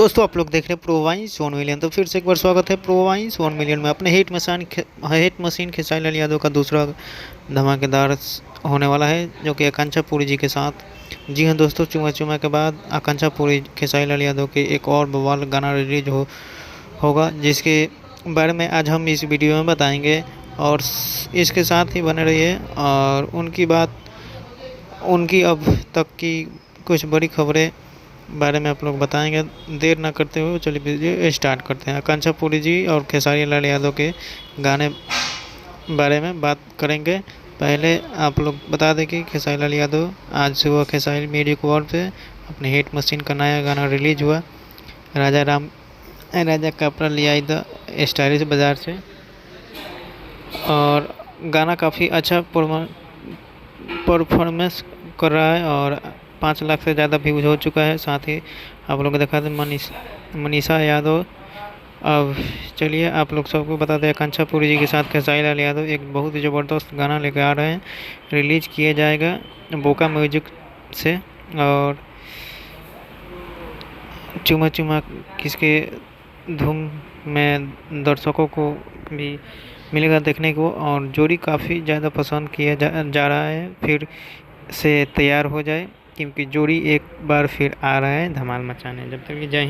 दोस्तों आप लोग देख रहे हैं प्रो वाइंस 1 मिलियन। तो फिर से एक बार स्वागत है प्रो वाइंस 1 मिलियन में। अपने हिट मशीन खेसारी लाल यादव का दूसरा धमाकेदार होने वाला है, जो कि आकांक्षा पुरी जी के साथ। जी हाँ दोस्तों, चुमा चुमा के बाद आकांक्षा पुरी खेसारी लाल यादव के एक और बवाल गाना रिलीज होगा, जिसके बारे में आज हम इस वीडियो में बताएंगे। और इसके साथ ही बने रहिए। और उनकी अब तक की कुछ बड़ी खबरें बारे में आप लोग बताएंगे। देर ना करते हुए चलिए वीडियो स्टार्ट करते हैं। आकांक्षा पुरी जी और खेसारी लाल यादव के गाने बारे में बात करेंगे। पहले आप लोग बता दें कि खेसारी लाल यादव आज सुबह खेसारी म्यूजिक वर्ल्ड पे अपने हिट मशीन का नया गाना रिलीज हुआ, राजा कपड़ा लिया द स्टाइलिश बाज़ार से। और गाना काफ़ी अच्छा परफॉर्मेंस कर रहा है और 5 लाख से ज़्यादा व्यूज हो चुका है। साथ ही आप लोग देखा थे मनीषा यादव। अब चलिए आप लोग सबको बता दें, आकांक्षा पुरी जी के साथ खेसारी लाल यादव एक बहुत ही ज़बरदस्त गाना लेकर आ रहे हैं। रिलीज किया जाएगा बोका म्यूजिक से। और चुमा चुमा किसके धूम में दर्शकों को भी मिलेगा देखने को। और जोड़ी काफ़ी ज़्यादा पसंद किया जा रहा है। फिर से तैयार हो जाए, क्योंकि जोड़ी एक बार फिर आ रहा है धमाल मचाने। जब तक कि जय